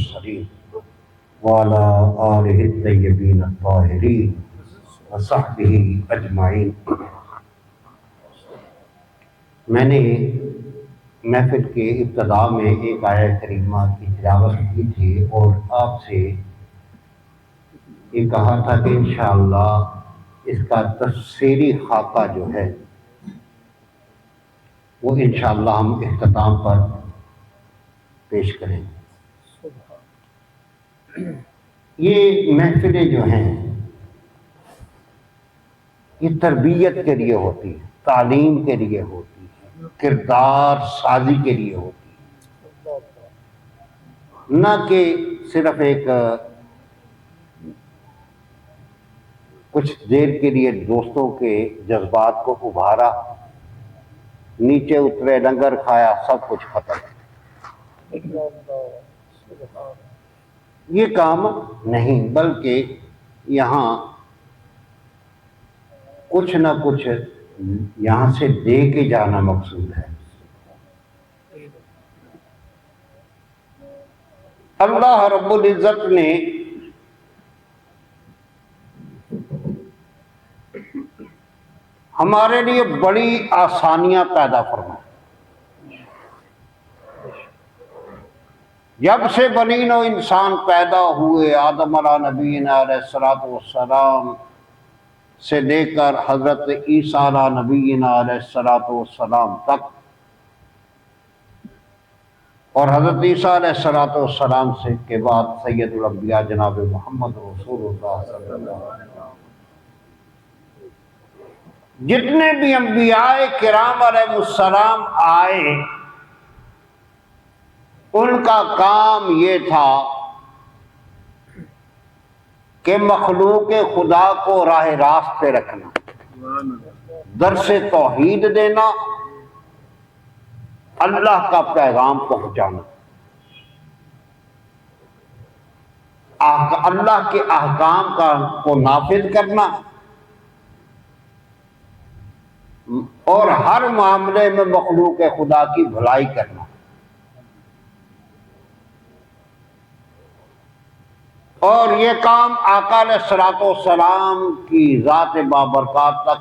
المرسلین وعلی آلہ الطیبین الطاہرین وصحبہ اجمعین۔ میں نے محفل کے ابتدا میں ایک آیت کریمہ کی تلاوت کی تھی اور آپ سے یہ کہا تھا کہ انشاءاللہ اس کا تفسیری خاکہ جو ہے وہ انشاءاللہ ہم اختتام پر پیش کریں گے۔ یہ محفلیں جو ہیں یہ تربیت کے لیے ہوتی ہے، تعلیم کے لیے ہوتی ہے، کردار سازی کے لیے ہوتی ہے، نہ کہ صرف ایک کچھ دیر کے لیے دوستوں کے جذبات کو ابھارا، نیچے اترے، لنگر کھایا، سب کچھ ختم۔ یہ کام نہیں، بلکہ یہاں کچھ نہ کچھ یہاں سے دے کے جانا مقصود ہے۔ اللہ رب العزت نے ہمارے لیے بڑی آسانیاں پیدا فرمائی۔ جب سے بنی نوع انسان پیدا ہوئے، آدم علیہ نبینا علیہ الصلوۃ والسلام سے لے کر حضرت عیسیٰ علیہ نبینا علیہ الصلوۃ والسلام تک، اور حضرت عیسیٰ علیہ الصلوۃ والسلام سے کے بعد سید الانبیاء جناب محمد رسول اللہ صلی اللہ علیہ وسلم، جتنے بھی انبیاء کرام علیہ السلام آئے، ان کا کام یہ تھا کہ مخلوق خدا کو راہ راست پہ رکھنا، درس توحید دینا، اللہ کا پیغام پہنچانا، اللہ کے احکام کو نافذ کرنا، اور ہر معاملے میں مخلوق خدا کی بھلائی کرنا۔ اور یہ کام آقا علیہ الصلوۃ والسلام کی ذات بابرکات تک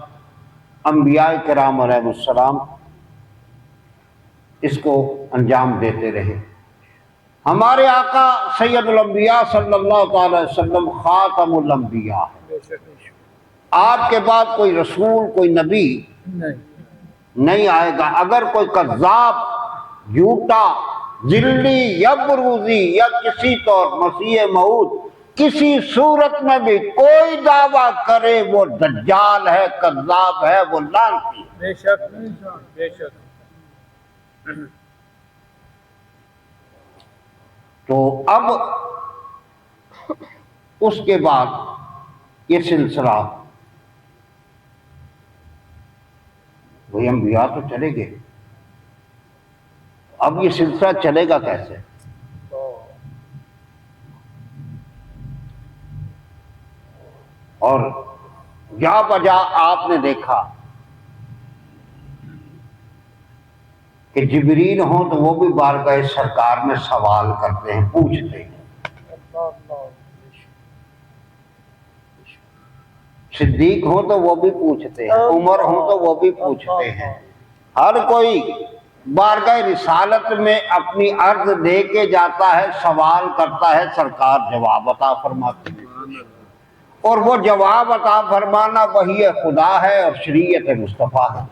انبیاء کرام علیہ السلام اس کو انجام دیتے رہے۔ ہمارے آقا سید الانبیاء صلی اللہ تعالی وسلم خاتم الانبیاء ہے۔ آپ کے بعد کوئی رسول، کوئی نبی نہیں آئے گا۔ اگر کوئی کذاب، جھوٹا، ذلی یا بروزی یا کسی طور مسیح موعود کسی صورت میں بھی کوئی دعویٰ کرے، وہ دجال ہے، کذاب ہے، وہ لعنتی ہے۔ بے شک بے شک۔ تو اب اس کے بعد یہ سلسلہ، وہی انبیاء تو چلے گئے، اب یہ سلسلہ چلے گا کیسے؟ اور جا بجا آپ نے دیکھا کہ جبریل ہوں تو وہ بھی بارگاہ سرکار میں سوال کرتے ہیں، پوچھتے ہیں۔ صدیق ہوں تو وہ بھی پوچھتے ہیں، عمر ہوں تو وہ بھی پوچھتے ہیں۔ ہر کوئی بارگاہ رسالت میں اپنی عرض دے کے جاتا ہے، سوال کرتا ہے، سرکار جواب عطا فرماتے ہیں۔ اور وہ جواب عطا فرمانا وحی خدا ہے اور شریعت مصطفیٰ ہے۔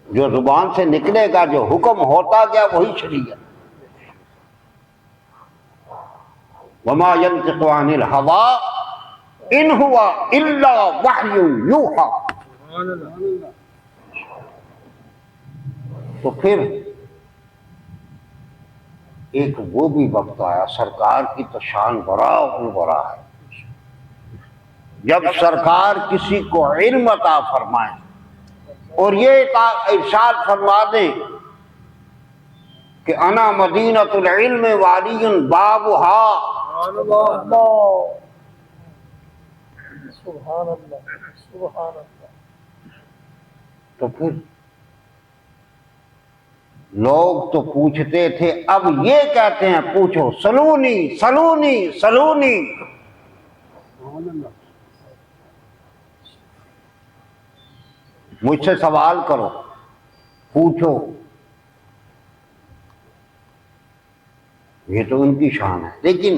جو زبان سے نکلے گا، جو حکم ہوتا گیا، وہی شریعت۔ وما ينطق عن الهوى ان هو الا وحی یوحی۔ تو پھر ایک وہ بھی وقت آیا، سرکار کی تو شان بڑا بڑا ہے، جب سرکار کسی کو علم عطا فرمائیں اور یہ ارشاد فرما دیں کہ انا مدینۃ العلم وعلی بابھا، سبحان اللہ سبحان اللہ۔ تو پھر لوگ تو پوچھتے تھے، اب یہ کہتے ہیں پوچھو سلونی سلونی سلونی۔ مجھ سے سوال کرو، پوچھو۔ یہ تو ان کی شان ہے، لیکن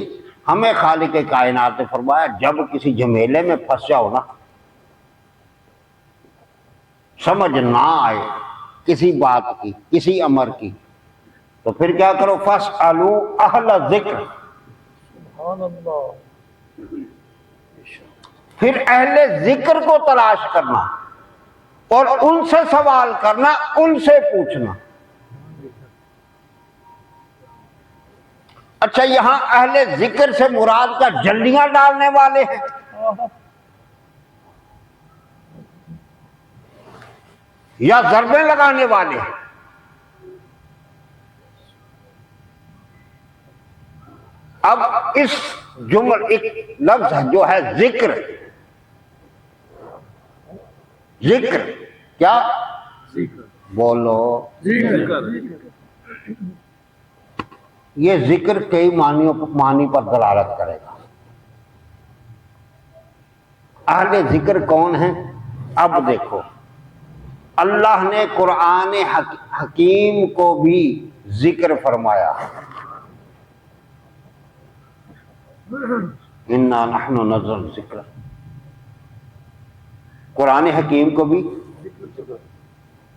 ہمیں خالق کائنات نے فرمایا جب کسی جھمیلے میں پھنس جاؤ نا، سمجھ نہ آئے کسی بات کی، کسی امر کی، تو پھر کیا کرو؟ فَاسْأَلُوا أَهْلَ ذِکر، سبحان اللہ۔ پھر اہل ذکر کو تلاش کرنا اور ان سے سوال کرنا، ان سے پوچھنا۔ اچھا، یہاں اہل ذکر سے مراد کا جلیاں ڈالنے والے ہیں، یا ضربیں لگانے والے ہیں؟ اب اس ایک لفظ جو ہے ذکر، ذکر کیا بولو؟ یہ ذکر کئی معنی پر دلالت کرے گا۔ اہل ذکر کون ہیں؟ اب دیکھو، اللہ نے قرآن حکیم کو بھی ذکر فرمایا، انا نحن نزلنا الذکر، قرآن حکیم کو بھی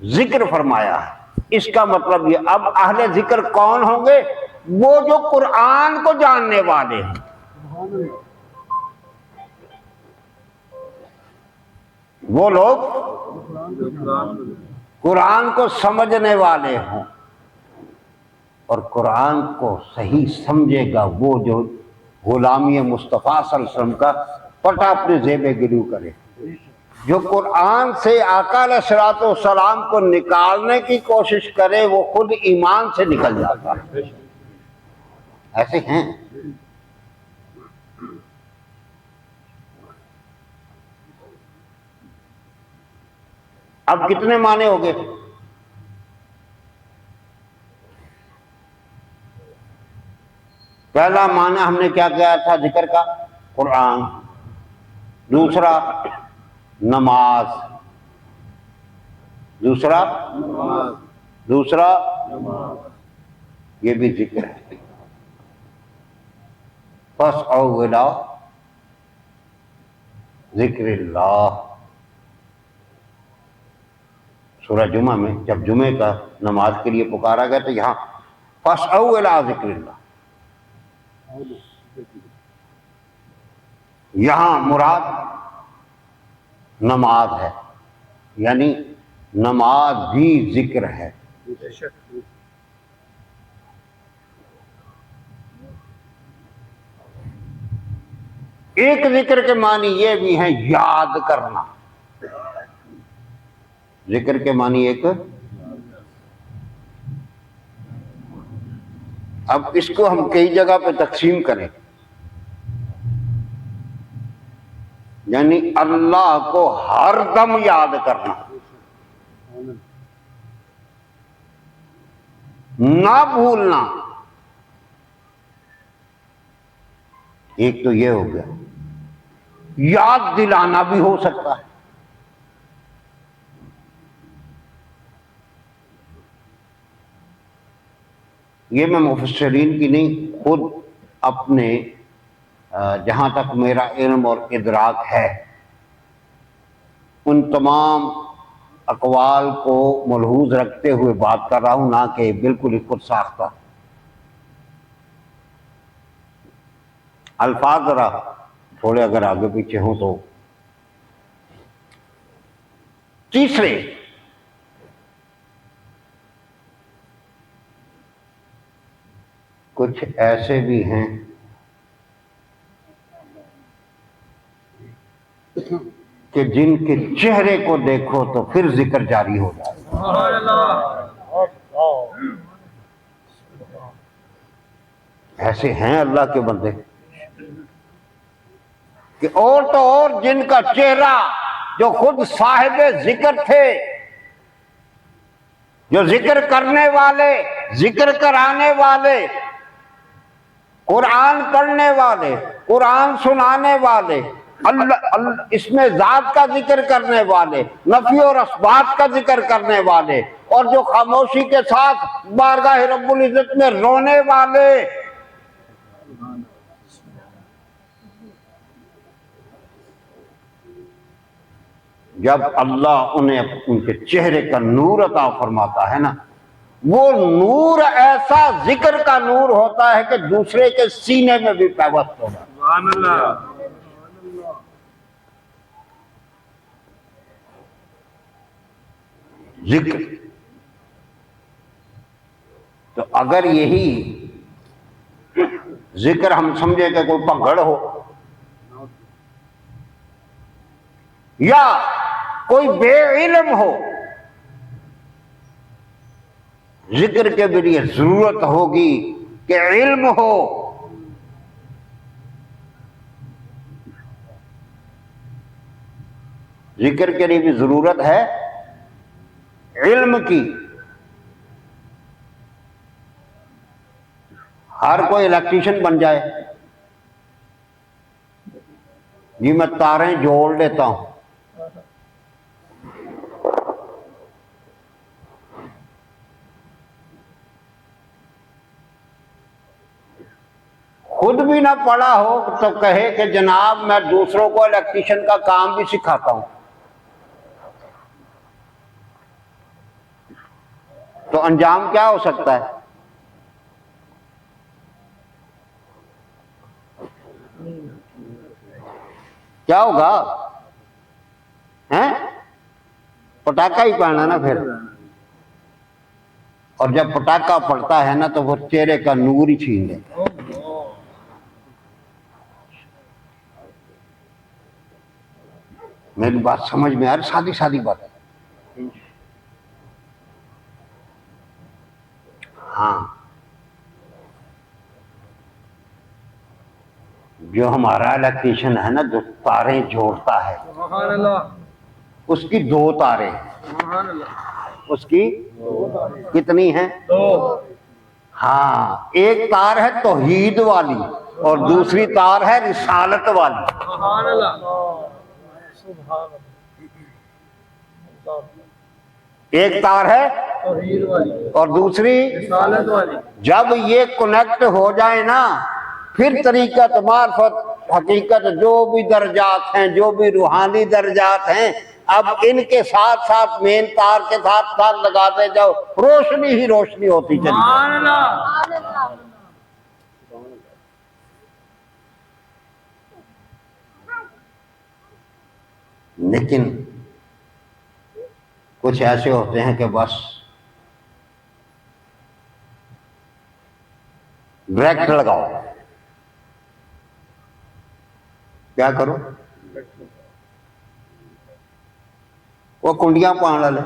ذکر فرمایا ہے۔ اس کا مطلب یہ، اب اہل ذکر کون ہوں گے؟ وہ جو قرآن کو جاننے والے ہیں، وہ لوگ قرآن کو سمجھنے والے ہوں، اور قرآن کو صحیح سمجھے گا وہ جو غلامی مصطفیٰ صلی اللہ علیہ وسلم کا پٹا اپنے زیب گلو کرے، جو قرآن سے آقا علیہ الصلوۃ والسلام کو نکالنے کی کوشش کرے وہ خود ایمان سے نکل جاتا ہے۔ ایسے ہیں۔ اب کتنے معنی ہو گئے؟ پہلا معنی ہم نے کیا کیا تھا ذکر کا؟ قرآن۔ دوسرا نماز، دوسرا یہ بھی ذکر ہے۔ فَاسْعَوْا إِلَىٰ ذِکْرِ اللہ، سورہ جمعہ میں جب جمعے کا نماز کے لیے پکارا گیا تو یہاں فَاسْعَوْا إِلَىٰ ذِکْرِ اللہ، یہاں مراد نماز ہے، یعنی نماز بھی ذکر ہے۔ ایک ذکر کے معنی یہ بھی ہیں یاد کرنا، ذکر کے معنی ایک، اب اس کو ہم کئی جگہ پہ تقسیم کریں، یعنی اللہ کو ہر دم یاد کرنا، نہ بھولنا، ایک تو یہ ہو گیا۔ یاد دلانا بھی ہو سکتا ہے، یہ میں مفسرین کی نہیں، خود اپنے جہاں تک میرا علم اور ادراک ہے ان تمام اقوال کو ملحوظ رکھتے ہوئے بات کر رہا ہوں، نہ کہ بالکل خود ساختہ۔ الفاظ ذرا تھوڑے اگر آگے پیچھے ہوں تو۔ تیسرے، کچھ ایسے بھی ہیں کہ جن کے چہرے کو دیکھو تو پھر ذکر جاری ہو جائے۔ ایسے ہیں اللہ کے بندے کہ اور تو اور جن کا چہرہ جو خود صاحب ذکر تھے جو ذکر کرنے والے، ذکر کرانے والے، قرآن پڑھنے والے، قرآن سنانے والے، اس میں ذات کا ذکر کرنے والے، نفی اور اثبات کا ذکر کرنے والے، اور جو خاموشی کے ساتھ بارگاہ رب العزت میں رونے والے، جب اللہ انہیں ان کے چہرے کا نور عطا فرماتا ہے نا، وہ نور ایسا ذکر کا نور ہوتا ہے کہ دوسرے کے سینے میں بھی پیوست ہوگا۔ سبحان اللہ۔ ذکر تو اگر یہی ذکر ہم سمجھے کہ کوئی پگڑ ہو یا کوئی بے علم ہو، ذکر کے بھی لیے ضرورت ہوگی کہ علم ہو۔ ذکر کے لیے بھی ضرورت ہے علم کی۔ ہر کوئی الیکٹریشین بن جائے، جی میں تاریں جوڑ لیتا ہوں، خود بھی نہ پڑھا ہو تو کہے کہ جناب میں دوسروں کو الیکٹریشین کا کام بھی سکھاتا ہوں، تو انجام کیا ہو سکتا ہے؟ کیا ہوگا؟ پٹاخہ ہی پڑھنا نا پھر، اور جب پٹاخہ پڑتا ہے نا تو وہ چہرے کا نور ہی چھین لیتا ہے۔ میری بات سمجھ میں آ رہی؟ سادی سادی بات ہے۔ ہاں، جو ہمارا الیکٹریشین ہے نا، جو تاریں جوڑتا ہے، سبحان اللہ۔ اس کی دو تاریں ہیں۔ سبحان اللہ۔ اس کی کتنی ہیں؟ دو۔ ہاں، ایک تار ہے توحید والی اور دوسری تار ہے رسالت والی۔ سبحان اللہ۔ سبحان اللہ۔ ایک تار ہے توحید والی اور دوسری رسالت والی۔ جب یہ کنیکٹ ہو جائے نا، پھر طریقت، معرفت، حقیقت، جو بھی درجات ہیں، جو بھی روحانی درجات ہیں، اب ان کے ساتھ ساتھ مین تار کے ساتھ ساتھ لگاتے جاؤ، روشنی ہی روشنی ہوتی چلی جائے۔ سبحان اللہ۔ لیکن کچھ ایسے ہوتے ہیں کہ بس ڈائریکٹ لگاؤ، کیا کرو؟ وہ کنڈیاں پانا لے،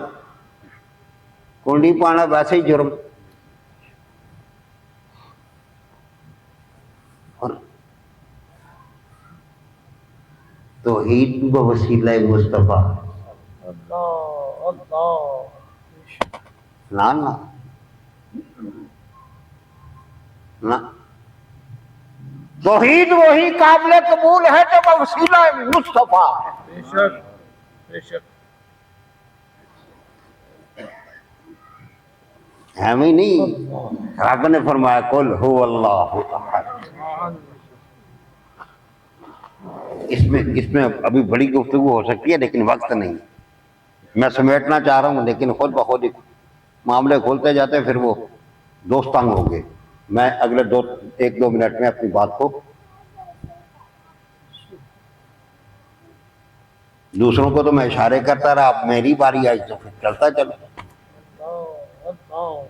کنڈی پانا ویسے ہی جرم، اور توحید بوسیلہ مصطفیٰ اللہ اللہ۔ نہ نہ نہ، توحید وہی قابل قبول ہے جب وسیلہ مصطفیٰ ہے۔ بے شک بے شک۔ ہمیں نہیں، رب نے فرمایا قل هو اللہ احد۔ اس میں ابھی بڑی گفتگو ہو سکتی ہے لیکن وقت نہیں، میں سمیٹنا چاہ رہا ہوں لیکن خود بخود ہی معاملے کھولتے جاتے ہیں، پھر وہ دوست تنگ ہوں گے۔ میں اگلے ایک دو منٹ میں اپنی بات کو دوسروں کو تو میں اشارے کرتا رہا، اب میری باری آئی تو پھر چلتا چلو۔ اللہ۔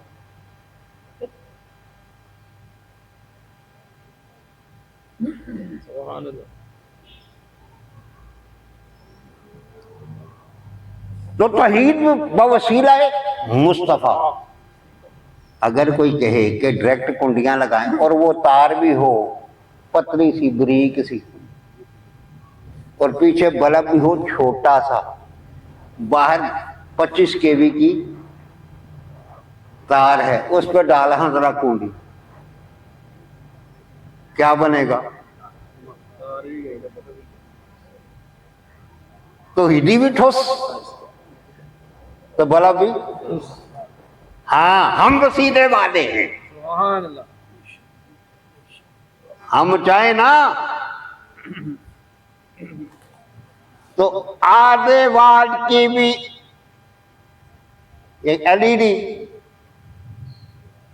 سبحان اللہ۔ تو توحید بوسیلہ مصطفیٰ، اگر کوئی کہے کہ ڈائریکٹ کنڈیاں لگائیں اور وہ تار بھی ہو پتلی سی بریک سی اور پیچھے بلب بھی ہو چھوٹا سا، باہر 25 kV کی تار ہے، اس پہ ڈالا ہاں ذرا کنڈی، کیا بنے گا؟ تو ہڈی بھی ٹھوس تو بلا بھی۔ ہاں ہم وسیلے والے ہیں، سبحان اللہ۔ ہم چاہیں نا تو آدھے واٹ کی بھی ایک ایل ای ڈی،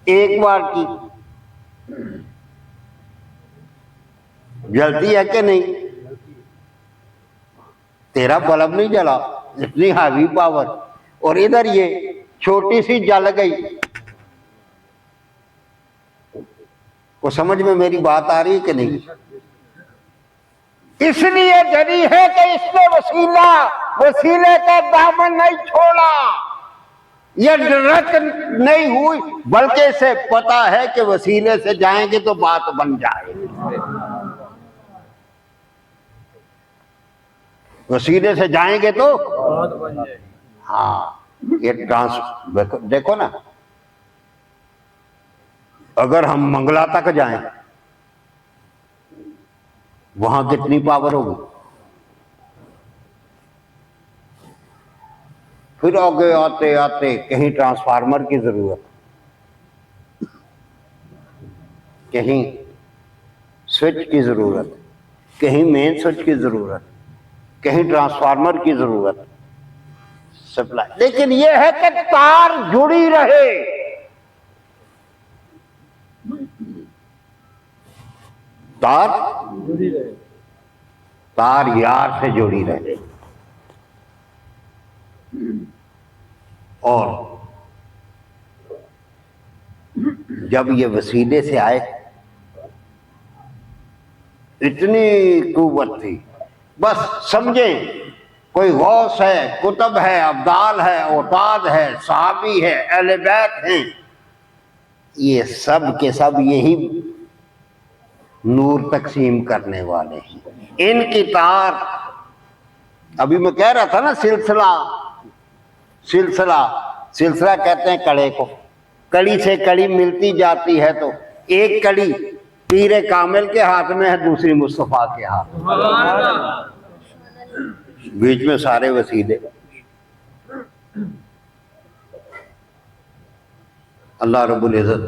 1 واٹ کی جلتی ہے کہ نہیں؟ تیرا بلب نہیں جلا، اتنی ہیوی پاور، اور ادھر یہ چھوٹی سی جل گئی۔ وہ سمجھ میں میری بات آ رہی ہے کہ نہیں؟ اس لیے جلی ہے کہ اس نے وسیلے کا دامن نہیں چھوڑا، یہ ڈرک نہیں ہوئی، بلکہ اسے پتا ہے کہ وسیلے سے جائیں گے تو بات بن جائے گی، وسیلے سے جائیں گے تو بات بن جائے۔ ہاں یہ دیکھو نا، اگر ہم منگلا تک جائیں وہاں کتنی پاور ہوگی، پھر آگے آتے آتے کہیں ٹرانسفارمر کی ضرورت، کہیں سوئچ کی ضرورت، کہیں مین سوئچ کی ضرورت، کہیں ٹرانسفارمر کی ضرورت، سپلائی۔ لیکن یہ ہے کہ تار جڑی رہے، تار یار سے جڑی رہے، اور جب یہ وسیلے سے آئے اتنی قوت تھی، بس سمجھیں کوئی غوث ہے، کتب ہے، ابدال ہے، اوتاد ہے، صحابی ہے، اہل بیت ہیں، یہ سب کے سب یہی نور تقسیم کرنے والے ہیں۔ ان کی تار، ابھی میں کہہ رہا تھا نا، سلسلہ کہتے ہیں کڑے کو، کڑی سے کڑی ملتی جاتی ہے، تو ایک کڑی پیر کامل کے ہاتھ میں ہے، دوسری مصطفیٰ کے ہاتھ میں، سبحان اللہ۔ بیچ میں سارے وسیلے۔ اللہ رب العزت